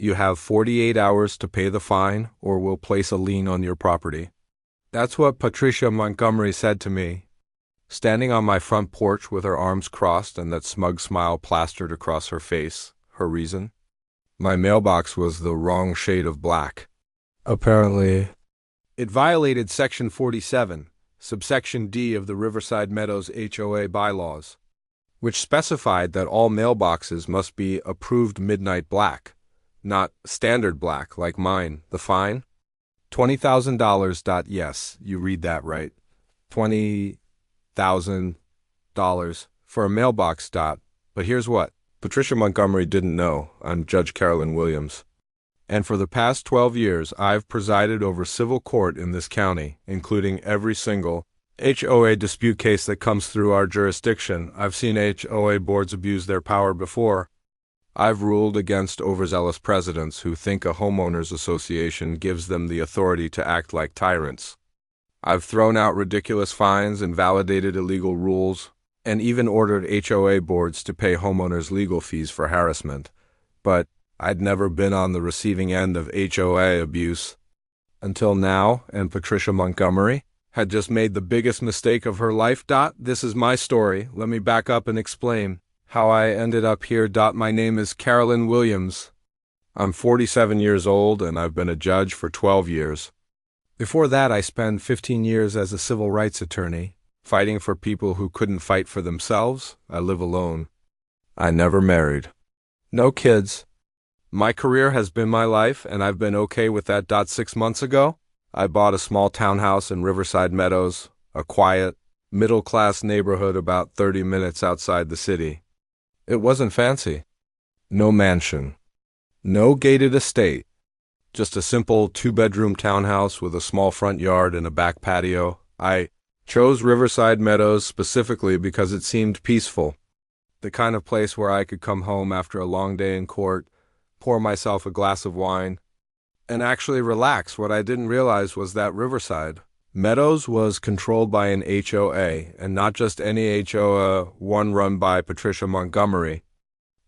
You have 48 hours to pay the fine or we'll place a lien on your property. That's what Patricia Montgomery said to me, standing on my front porch with her arms crossed and that smug smile plastered across her face. Her reason? My mailbox was the wrong shade of black. Apparently, it violated Section 47, subsection D of the Riverside Meadows HOA bylaws, which specified that all mailboxes must be approved midnight black, not standard black like mine. The fine? $20,000. Yes, you read that right. $20,000 for a mailbox. But here's what Patricia Montgomery didn't know. I'm Judge Carolyn Williams. And for the past 12 years, I've presided over civil court in this county, including every single HOA dispute case that comes through our jurisdiction. I've seen HOA boards abuse their power before. I've ruled against overzealous presidents who think a homeowners association gives them the authority to act like tyrants. I've thrown out ridiculous fines, invalidated illegal rules, and even ordered HOA boards to pay homeowners legal fees for harassment. But I'd never been on the receiving end of HOA abuse until now, and Patricia Montgomery had just made the biggest mistake of her life. This is my story. Let me back up and explain how I ended up here. My name is Carolyn Williams. I'm 47 years old and I've been a judge for 12 years. Before that, I spent 15 years as a civil rights attorney, fighting for people who couldn't fight for themselves. I live alone. I never married. No kids. My career has been my life, and I've been okay with that. 6 months ago, I bought a small townhouse in Riverside Meadows, a quiet, middle-class neighborhood about 30 minutes outside the city. It wasn't fancy. No mansion. No gated estate. Just a simple 2-bedroom townhouse with a small front yard and a back patio. I chose Riverside Meadows specifically because it seemed peaceful. The kind of place where I could come home after a long day in court, pour myself a glass of wine, and actually relax. What I didn't realize was that Riverside Meadows was controlled by an HOA, and not just any HOA, one run by Patricia Montgomery,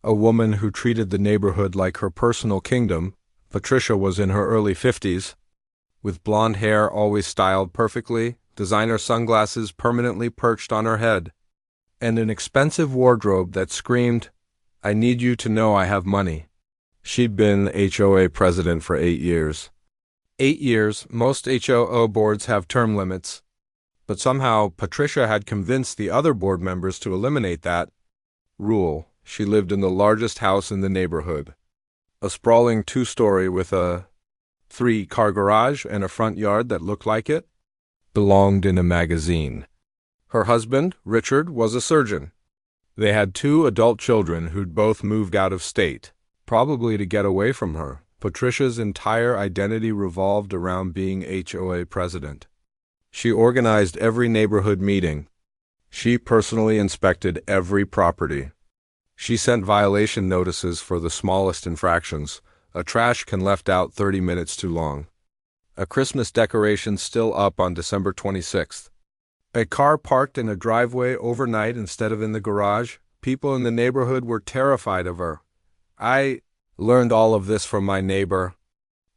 a woman who treated the neighborhood like her personal kingdom. Patricia was in her early 50s, with blonde hair always styled perfectly, designer sunglasses permanently perched on her head, and an expensive wardrobe that screamed, "I need you to know I have money." She'd been HOA president for 8 years. 8 years. Most HOA boards have term limits, but somehow Patricia had convinced the other board members to eliminate that rule. She lived in the largest house in the neighborhood, a sprawling 2-story with a 3-car garage and a front yard that looked like it belonged in a magazine. Her husband, Richard, was a surgeon. They had 2 adult children who'd both moved out of state, probably to get away from her. Patricia's entire identity revolved around being HOA president. She organized every neighborhood meeting. She personally inspected every property. She sent violation notices for the smallest infractions. A trash can left out 30 minutes too long. A Christmas decoration still up on December 26th. A car parked in a driveway overnight instead of in the garage. People in the neighborhood were terrified of her. I learned all of this from my neighbor,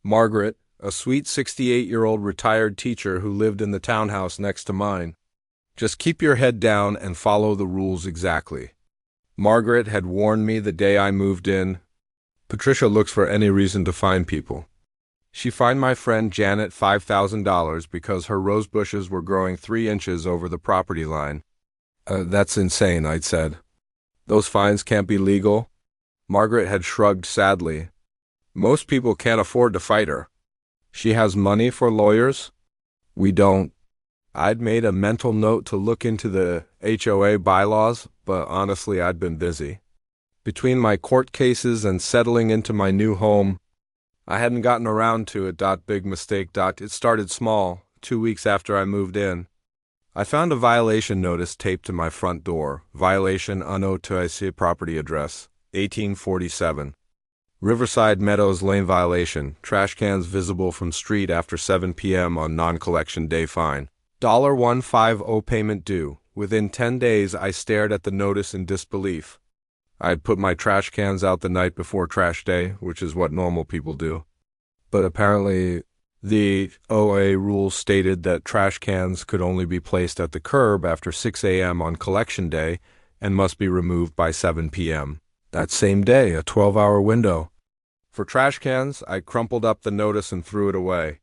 Margaret, a sweet 68-year-old retired teacher who lived in the townhouse next to mine. Just keep your head down and follow the rules exactly. Margaret had warned me the day I moved in. Patricia looks for any reason to fine people. She fined my friend Janet $5,000 because her rose bushes were growing 3 inches over the property line. That's insane, I'd said. Those fines can't be legal. Margaret had shrugged sadly. Most people can't afford to fight her. She has money for lawyers. We don't. I'd made a mental note to look into the HOA bylaws, but honestly, I'd been busy. Between my court cases and settling into my new home, I hadn't gotten around to it. Big mistake. It started small, 2 weeks after I moved in. I found a violation notice taped to my front door. Violation unauthorized property address, 1847. Riverside Meadows Lane violation. Trash cans visible from street after 7 p.m. on non-collection day fine. $150 payment due. Within 10 days, I stared at the notice in disbelief. I'd put my trash cans out the night before trash day, which is what normal people do. But apparently, the HOA rules stated that trash cans could only be placed at the curb after 6 a.m. on collection day and must be removed by 7 p.m. That same day, a 12-hour window. For trash cans, I crumpled up the notice and threw it away.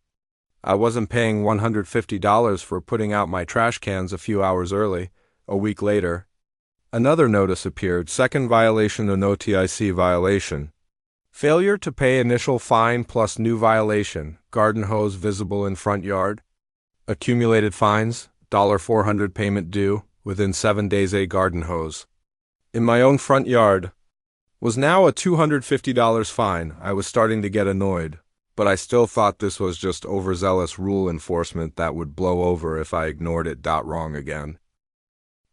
I wasn't paying $150 for putting out my trash cans a few hours early. A week later, another notice appeared, second violation of NOTIC violation. Failure to pay initial fine plus new violation, garden hose visible in front yard. Accumulated fines, $400 payment due, within 7 days a garden hose. In my own front yard was now a $250 fine. I was starting to get annoyed, but I still thought this was just overzealous rule enforcement that would blow over if I ignored it wrong again.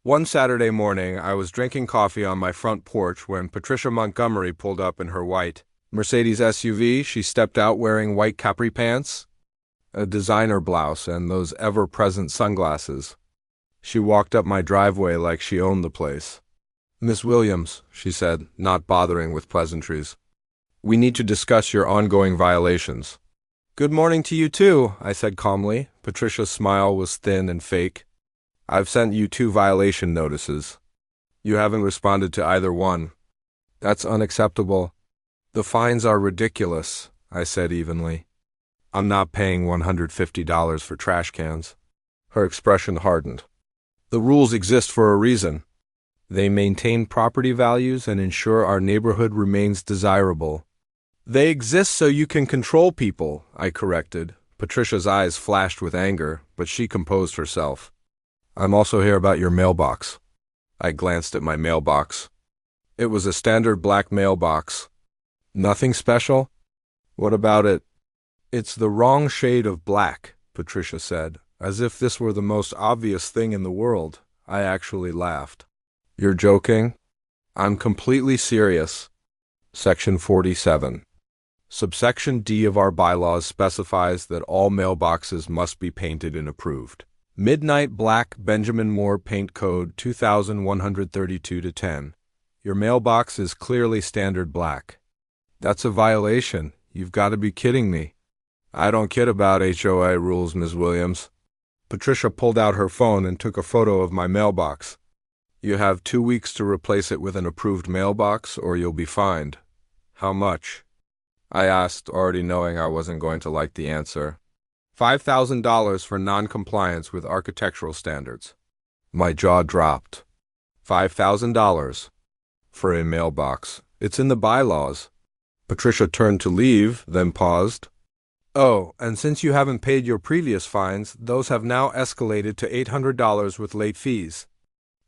One Saturday morning, I was drinking coffee on my front porch when Patricia Montgomery pulled up in her white Mercedes SUV. She stepped out wearing white capri pants, a designer blouse, and those ever-present sunglasses. She walked up my driveway like she owned the place. "Miss Williams," she said, not bothering with pleasantries, "we need to discuss your ongoing violations." "Good morning to you too," I said calmly. Patricia's smile was thin and fake. "I've sent you 2 violation notices. You haven't responded to either one." "That's unacceptable. The fines are ridiculous," I said evenly. "I'm not paying $150 for trash cans." Her expression hardened. "The rules exist for a reason. They maintain property values and ensure our neighborhood remains desirable." "They exist so you can control people," I corrected. Patricia's eyes flashed with anger, but she composed herself. "I'm also here about your mailbox." I glanced at my mailbox. It was a standard black mailbox. "Nothing special?" "What about it?" "It's the wrong shade of black," Patricia said, as if this were the most obvious thing in the world. I actually laughed. "You're joking?" "I'm completely serious." Section 47. Subsection D of our bylaws specifies that all mailboxes must be painted and approved. Midnight Black Benjamin Moore Paint Code 2132-10. Your mailbox is clearly standard black. "That's a violation. You've got to be kidding me." "I don't kid about HOA rules, Ms. Williams." Patricia pulled out her phone and took a photo of my mailbox. "You have 2 weeks to replace it with an approved mailbox, or you'll be fined." "How much?" I asked, already knowing I wasn't going to like the answer. $5,000 for non-compliance with architectural standards. My jaw dropped. $5,000 for a mailbox. It's in the bylaws. Patricia turned to leave, then paused. "Oh, and since you haven't paid your previous fines, those have now escalated to $800 with late fees.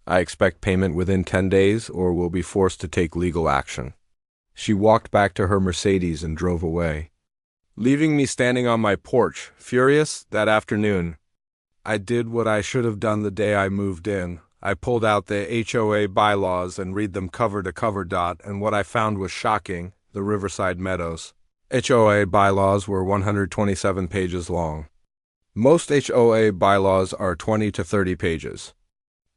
I expect payment within 10 days or will be forced to take legal action." She walked back to her Mercedes and drove away, leaving me standing on my porch, furious. That afternoon, I did what I should have done the day I moved in. I pulled out the HOA bylaws and read them cover to cover. And what I found was shocking. The Riverside Meadows HOA bylaws were 127 pages long. Most HOA bylaws are 20 to 30 pages.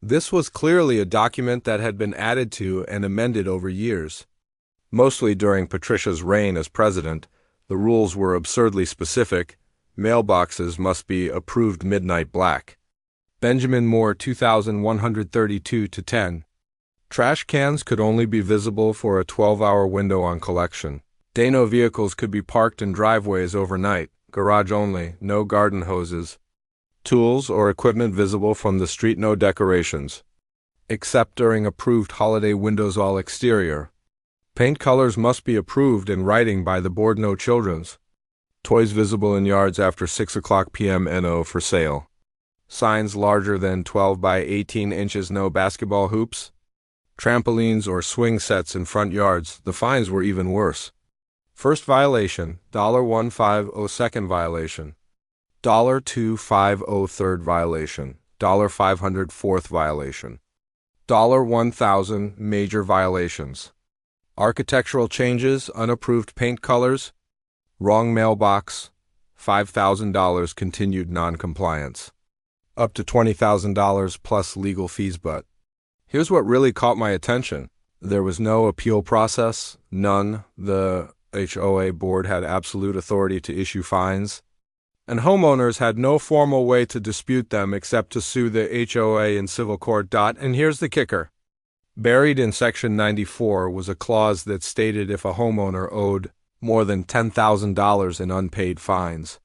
This was clearly a document that had been added to and amended over years. Mostly during Patricia's reign as president, the rules were absurdly specific. Mailboxes must be approved midnight black. Benjamin Moore 2132-10. Trash cans could only be visible for a 12-hour window on collection. Dano vehicles could be parked in driveways overnight. Garage only, no garden hoses. Tools or equipment visible from the street, no decorations, except during approved holiday windows, all exterior. Paint colors must be approved in writing by the board, no children's. Toys visible in yards after 6 p.m. No for sale. Signs larger than 12 by 18 inches, no basketball hoops. Trampolines or swing sets in front yards. The fines were even worse. First violation, $150. Second violation, $250. Third violation, $500. Fourth violation, $1,000. Major violations: architectural changes, unapproved paint colors, wrong mailbox, $5,000. Continued non-compliance, up to $20,000 plus legal fees. But here's what really caught my attention. There was no appeal process, none. The HOA board had absolute authority to issue fines, and homeowners had no formal way to dispute them except to sue the HOA in civil court. And here's the kicker. Buried in Section 94 was a clause that stated if a homeowner owed more than $10,000 in unpaid fines,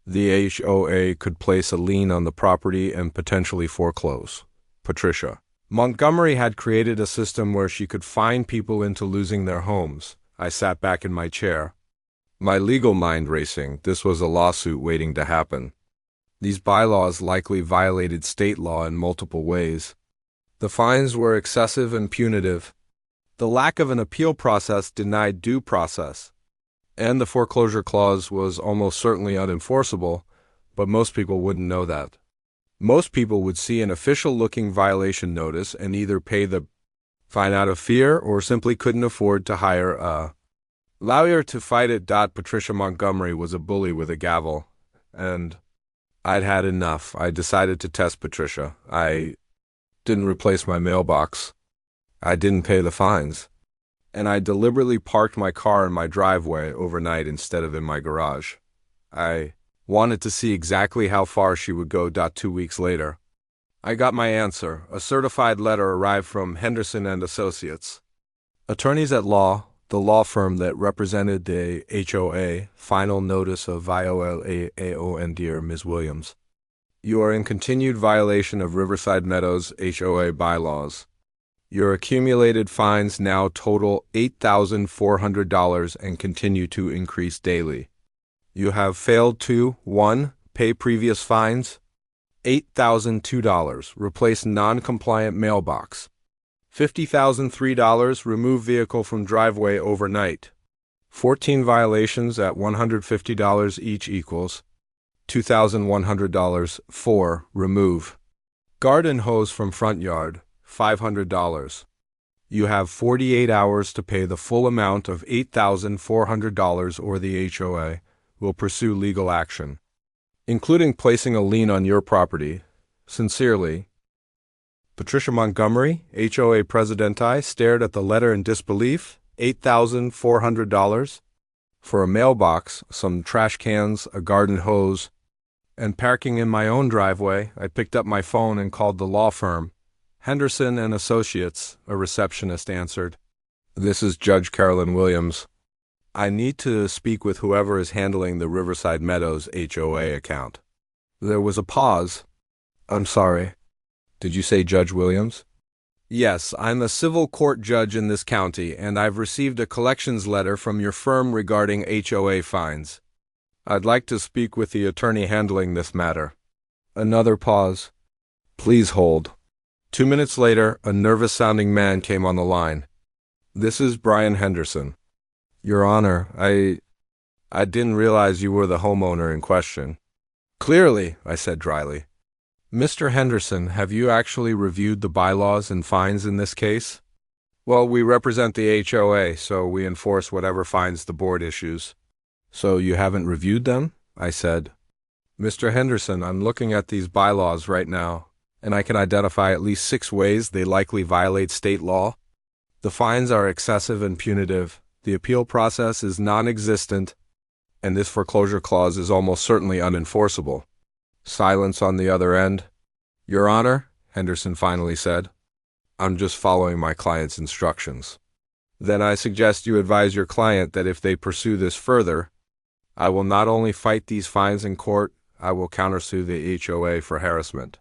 the HOA could place a lien on the property and potentially foreclose. Patricia Montgomery had created a system where she could fine people into losing their homes. I sat back in my chair, my legal mind racing. This was a lawsuit waiting to happen. These bylaws likely violated state law in multiple ways. The fines were excessive and punitive. The lack of an appeal process denied due process. And the foreclosure clause was almost certainly unenforceable, but most people wouldn't know that. Most people would see an official-looking violation notice and either pay the fine out of fear or simply couldn't afford to hire a lawyer to fight it. Patricia Montgomery was a bully with a gavel, and I'd had enough. I decided to test Patricia. I didn't replace my mailbox. I didn't pay the fines. And I deliberately parked my car in my driveway overnight instead of in my garage. I wanted to see exactly how far she would go. 2 weeks later, I got my answer. A certified letter arrived from Henderson and Associates, attorneys at law, the law firm that represented the HOA. Final notice of violation. Dear Ms. Williams, you are in continued violation of Riverside Meadows HOA bylaws. Your accumulated fines now total $8,400 and continue to increase daily. You have failed to 1. Pay previous fines, $8,002, replace non-compliant mailbox, $50,003, remove vehicle from driveway overnight. 14 violations at $150 each equals $2,100. 4. Remove garden hose from front yard, $500. You have 48 hours to pay the full amount of $8,400 or the HOA will pursue legal action, including placing a lien on your property. Sincerely, Patricia Montgomery, HOA President. I stared at the letter in disbelief. $8,400 for a mailbox, some trash cans, a garden hose, and parking in my own driveway. I picked up my phone and called the law firm. Henderson and Associates, a receptionist answered. This is Judge Carolyn Williams. I need to speak with whoever is handling the Riverside Meadows HOA account. There was a pause. I'm sorry. Did you say Judge Williams? Yes, I'm a civil court judge in this county, and I've received a collections letter from your firm regarding HOA fines. I'd like to speak with the attorney handling this matter. Another pause. Please hold. 2 minutes later, a nervous-sounding man came on the line. This is Brian Henderson. Your Honor, I didn't realize you were the homeowner in question. Clearly, I said dryly. Mr. Henderson, have you actually reviewed the bylaws and fines in this case? Well, we represent the HOA, so we enforce whatever fines the board issues. So you haven't reviewed them? I said. Mr. Henderson, I'm looking at these bylaws right now, and I can identify at least 6 ways they likely violate state law. The fines are excessive and punitive, the appeal process is non-existent, and this foreclosure clause is almost certainly unenforceable. Silence on the other end. Your Honor, Henderson finally said, I'm just following my client's instructions. Then I suggest you advise your client that if they pursue this further, I will not only fight these fines in court, I will countersue the HOA for harassment.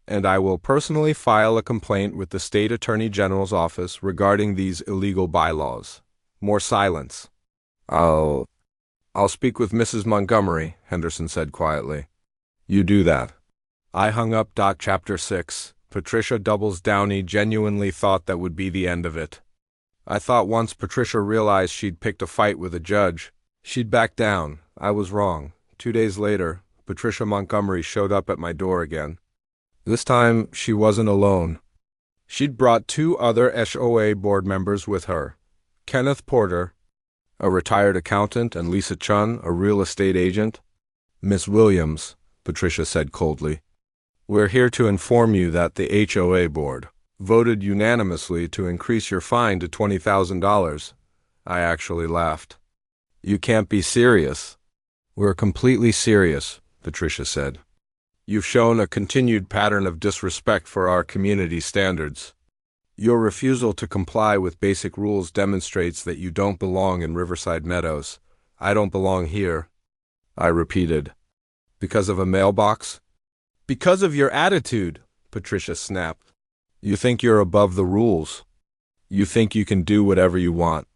And I will personally file a complaint with the State Attorney General's office regarding these illegal bylaws. More silence. I'll speak with Mrs. Montgomery, Henderson said quietly. You do that. I hung up. Chapter 6. Patricia Doubles Downey genuinely thought that would be the end of it. I thought once Patricia realized she'd picked a fight with a judge, she'd back down. I was wrong. 2 days later, Patricia Montgomery showed up at my door again. This time, she wasn't alone. She'd brought 2 other HOA board members with her. Kenneth Porter, a retired accountant, and Lisa Chun, a real estate agent. Miss Williams, Patricia said coldly, we're here to inform you that the HOA board voted unanimously to increase your fine to $20,000. I actually laughed. You can't be serious. We're completely serious, Patricia said. You've shown a continued pattern of disrespect for our community standards. Your refusal to comply with basic rules demonstrates that you don't belong in Riverside Meadows. I don't belong here, I repeated. Because of a mailbox? Because of your attitude, Patricia snapped. You think you're above the rules. You think you can do whatever you want.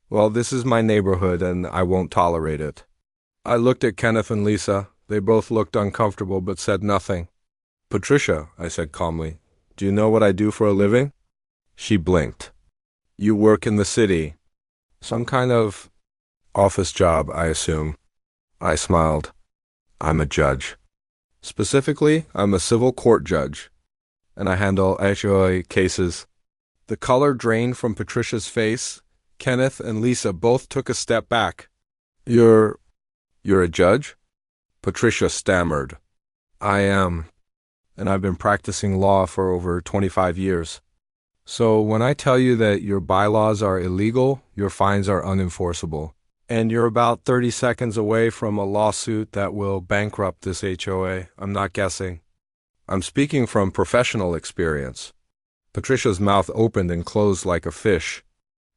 Well, this is my neighborhood and I won't tolerate it. I looked at Kenneth and Lisa. They both looked uncomfortable but said nothing. Patricia, I said calmly, do you know what I do for a living? She blinked. You work in the city. Some kind of office job, I assume. I smiled. I'm a judge. Specifically, I'm a civil court judge, and I handle HOA cases. The color drained from Patricia's face. Kenneth and Lisa both took a step back. You're a judge? Patricia stammered. I am, and I've been practicing law for over 25 years. So when I tell you that your bylaws are illegal, your fines are unenforceable, and you're about 30 seconds away from a lawsuit that will bankrupt this HOA, I'm not guessing. I'm speaking from professional experience. Patricia's mouth opened and closed like a fish.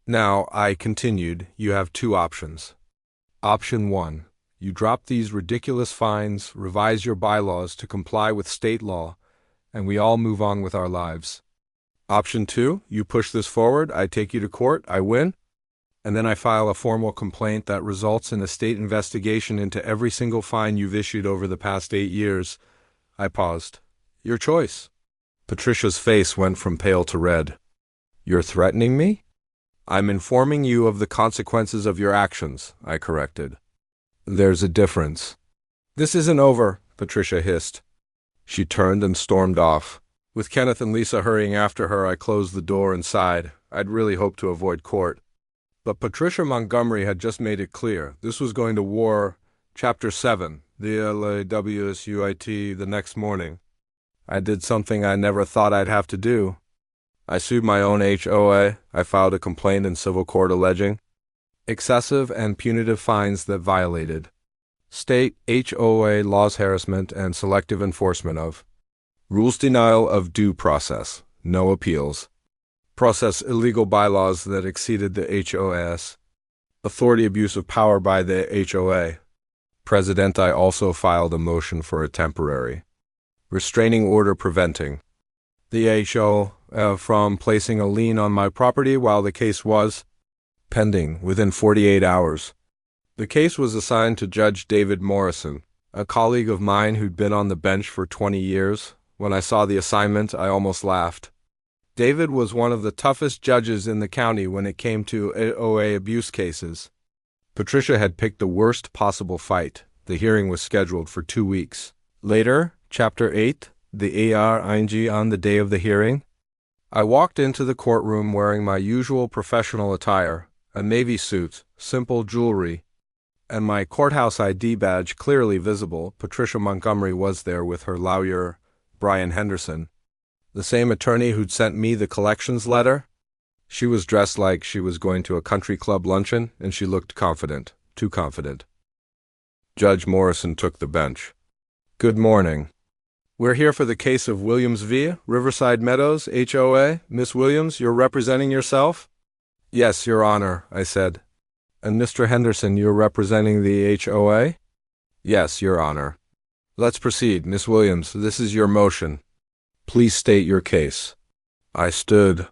Now, I continued, you have two options. Option 1. You drop these ridiculous fines, revise your bylaws to comply with state law, and we all move on with our lives. Option 2, you push this forward, I take you to court, I win, and then I file a formal complaint that results in a state investigation into every single fine you've issued over the past 8 years. I paused. Your choice. Patricia's face went from pale to red. You're threatening me? I'm informing you of the consequences of your actions, I corrected. There's a difference. This isn't over, Patricia hissed. She turned and stormed off. With Kenneth and Lisa hurrying after her, I closed the door and sighed. I'd really hoped to avoid court. But Patricia Montgomery had just made it clear. This was going to war. Chapter 7, the LAWSUIT, the next morning. I did something I never thought I'd have to do. I sued my own HOA. I filed a complaint in civil court alleging excessive and punitive fines that violated state HOA laws, harassment, and selective enforcement of rules, denial of due process, no appeals, process illegal bylaws that exceeded the HOA's authority, abuse of power by the HOA. President, I also filed a motion for a temporary restraining order preventing the HOA from placing a lien on my property while the case was pending within 48 hours. The case was assigned to Judge David Morrison, a colleague of mine who'd been on the bench for 20 years. When I saw the assignment, I almost laughed. David was one of the toughest judges in the county when it came to HOA abuse cases. Patricia had picked the worst possible fight. The hearing was scheduled for 2 weeks. Later, Chapter 8, the ARING on the day of the hearing, I walked into the courtroom wearing my usual professional attire, a navy suit, simple jewelry, and my courthouse ID badge clearly visible. Patricia Montgomery was there with her lawyer, Brian Henderson, the same attorney who'd sent me the collections letter. She was dressed like she was going to a country club luncheon, and she looked confident, too confident. Judge Morrison took the bench. Good morning. We're here for the case of Williams v. Riverside Meadows, HOA. Miss Williams, you're representing yourself? Yes, Your Honor, I said. And Mr. Henderson, you're representing the HOA? Yes, Your Honor. Let's proceed. Miss Williams, this is your motion. Please state your case. I stood.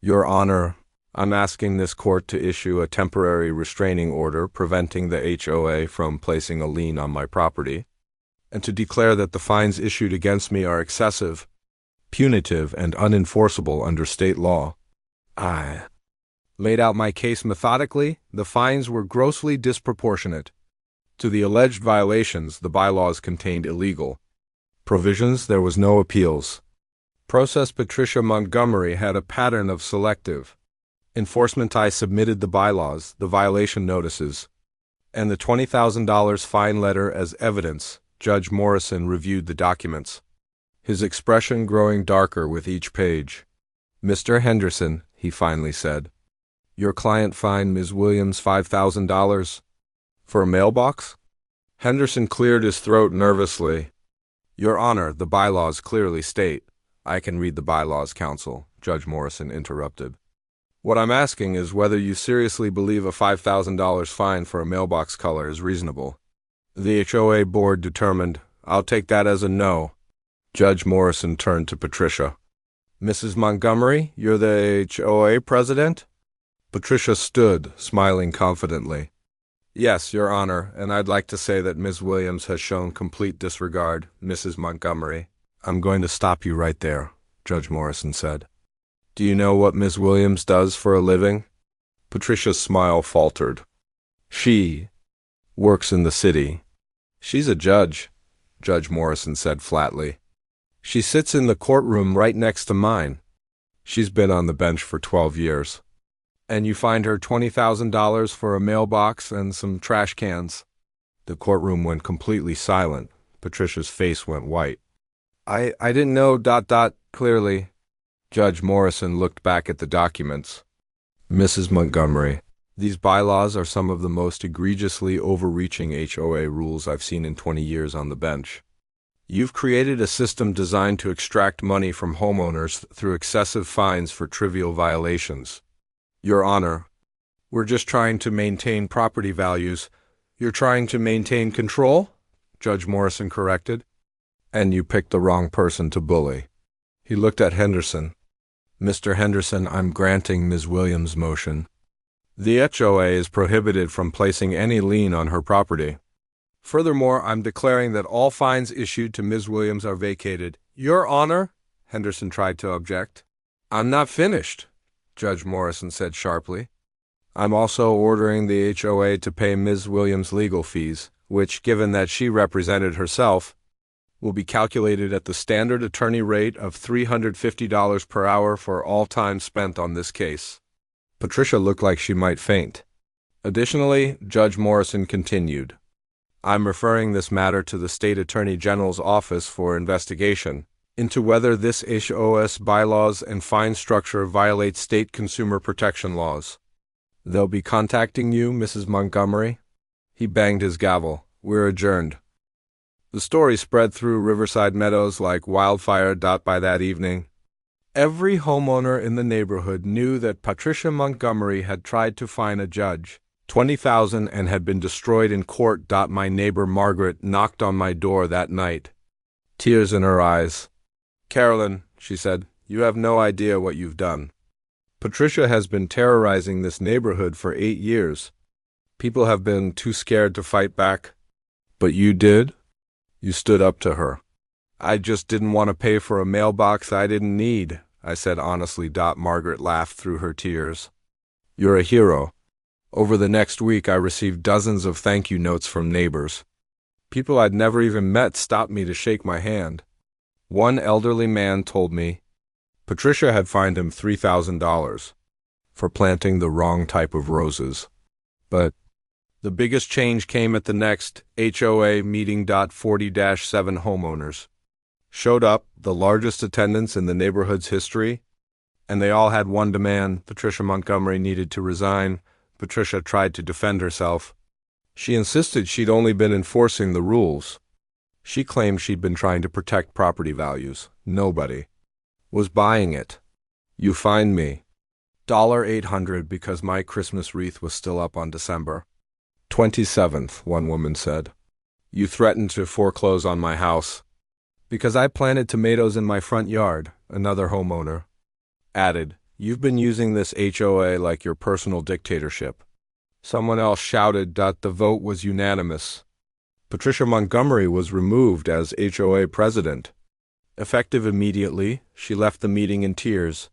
Your Honor, I'm asking this court to issue a temporary restraining order preventing the HOA from placing a lien on my property, and to declare that the fines issued against me are excessive, punitive, and unenforceable under state law. I laid out my case methodically. The fines were grossly disproportionate to the alleged violations. The bylaws contained illegal provisions. There was no appeals process. Patricia Montgomery had a pattern of selective enforcement. I submitted the bylaws, the violation notices, and the $20,000 fine letter as evidence. Judge Morrison reviewed the documents, his expression growing darker with each page. Mr. Henderson, he finally said, your client fined Ms. Williams $5,000 for a mailbox? Henderson cleared his throat nervously. Your Honor, the bylaws clearly state. I can read the bylaws, counsel, Judge Morrison interrupted. What I'm asking is whether you seriously believe a $5,000 fine for a mailbox color is reasonable. The HOA board determined. I'll take that as a no. Judge Morrison turned to Patricia. Mrs. Montgomery, you're the HOA president? Patricia stood, smiling confidently. Yes, Your Honor, and I'd like to say that Ms. Williams has shown complete disregard, Mrs. Montgomery. I'm going to stop you right there, Judge Morrison said. Do you know what Ms. Williams does for a living? Patricia's smile faltered. She works in the city. She's a judge, Judge Morrison said flatly. She sits in the courtroom right next to mine. She's been on the bench for 12 years. And you fined her $20,000 for a mailbox and some trash cans. The courtroom went completely silent. Patricia's face went white. I didn't know ... clearly. Judge Morrison looked back at the documents. Mrs. Montgomery, these bylaws are some of the most egregiously overreaching HOA rules I've seen in 20 years on the bench. You've created a system designed to extract money from homeowners through excessive fines for trivial violations. Your Honor, we're just trying to maintain property values. You're trying to maintain control? Judge Morrison corrected. And you picked the wrong person to bully. He looked at Henderson. Mr. Henderson, I'm granting Ms. Williams' motion. The HOA is prohibited from placing any lien on her property. Furthermore, I'm declaring that all fines issued to Ms. Williams are vacated. Your Honor, Henderson tried to object. I'm not finished, Judge Morrison said sharply. I'm also ordering the HOA to pay Ms. Williams' legal fees, which, given that she represented herself, will be calculated at the standard attorney rate of $350 per hour for all time spent on this case. Patricia looked like she might faint. Additionally, Judge Morrison continued, I'm referring this matter to the State Attorney General's office for investigation into whether this HOA's bylaws and fine structure violate state consumer protection laws. They'll be contacting you, Mrs. Montgomery. He banged his gavel. We're adjourned. The story spread through Riverside Meadows like wildfire. By that evening, every homeowner in the neighborhood knew that Patricia Montgomery had tried to fine a judge $20,000 and had been destroyed in court. My neighbor Margaret knocked on my door that night, tears in her eyes. Carolyn, she said, you have no idea what you've done. Patricia has been terrorizing this neighborhood for 8 years. People have been too scared to fight back. But you did? You stood up to her. I just didn't want to pay for a mailbox I didn't need, I said honestly. Margaret laughed through her tears. You're a hero. Over the next week, I received dozens of thank you notes from neighbors. People I'd never even met stopped me to shake my hand. One elderly man told me Patricia had fined him $3,000 for planting the wrong type of roses. But the biggest change came at the next HOA meeting. 40-7 homeowners showed up, the largest attendance in the neighborhood's history, and they all had one demand: Patricia Montgomery needed to resign. Patricia tried to defend herself. She insisted she'd only been enforcing the rules. She claimed she'd been trying to protect property values. Nobody was buying it. You fined me $800 because my Christmas wreath was still up on December 27th, one woman said. You threatened to foreclose on my house because I planted tomatoes in my front yard, another homeowner added. You've been using this HOA like your personal dictatorship. Someone else shouted. The vote was unanimous. Patricia Montgomery was removed as HOA president. Effective immediately, she left the meeting in tears,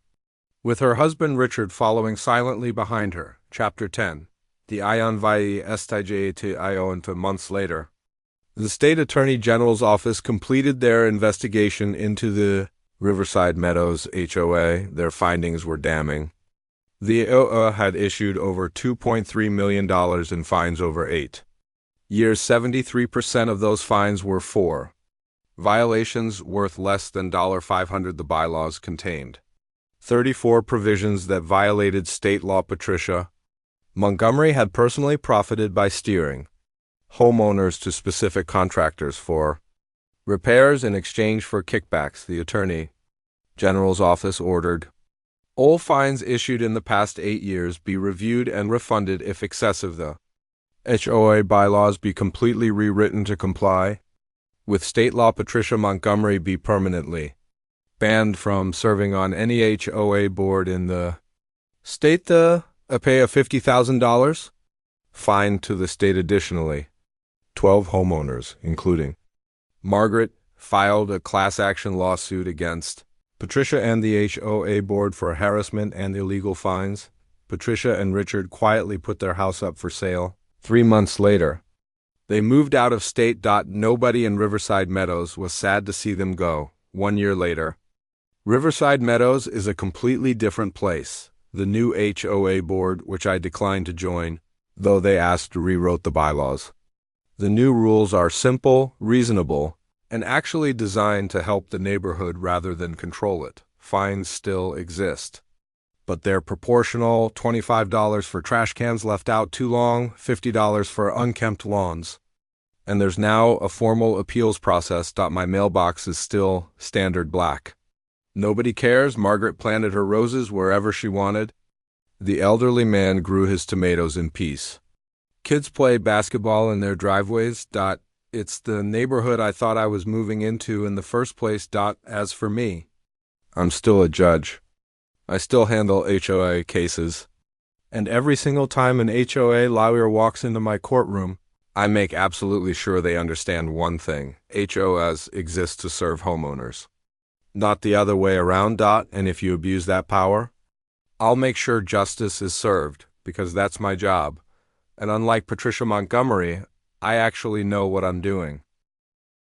with her husband Richard following silently behind her. Chapter 10. The Ion Vai Estige Ion. Months later, the State Attorney General's office completed their investigation into the Riverside Meadows HOA. Their findings were damning. The HOA had issued over $2.3 million in fines over 8 years. 73% of those fines were for violations worth less than $500 the bylaws contained. 34 provisions that violated state law. Patricia Montgomery had personally profited by steering homeowners to specific contractors for repairs in exchange for kickbacks. The Attorney General's office ordered all fines issued in the past 8 years be reviewed and refunded if excessive. The HOA bylaws be completely rewritten to comply with state law. Patricia Montgomery be permanently banned from serving on any HOA board in the state. The pay a $50,000 fine to the state. Additionally, 12 homeowners, including Margaret, filed a class action lawsuit against Patricia and the HOA board for harassment and illegal fines. Patricia and Richard quietly put their house up for sale. 3 months later, they moved out of state. Nobody in Riverside Meadows was sad to see them go. 1 year later, Riverside Meadows is a completely different place. The new HOA board, which I declined to join, though they asked, rewrote the bylaws. The new rules are simple, reasonable, and actually designed to help the neighborhood rather than control it. Fines still exist, but they're proportional: $25 for trash cans left out too long, $50 for unkempt lawns. And there's now a formal appeals process. My mailbox is still standard black. Nobody cares. Margaret planted her roses wherever she wanted. The elderly man grew his tomatoes in peace. Kids play basketball in their driveways. It's the neighborhood I thought I was moving into in the first place. As for me, I'm still a judge. I still handle HOA cases. And every single time an HOA lawyer walks into my courtroom, I make absolutely sure they understand one thing: HOAs exist to serve homeowners, not the other way around. And if you abuse that power, I'll make sure justice is served, because that's my job. And unlike Patricia Montgomery, I actually know what I'm doing.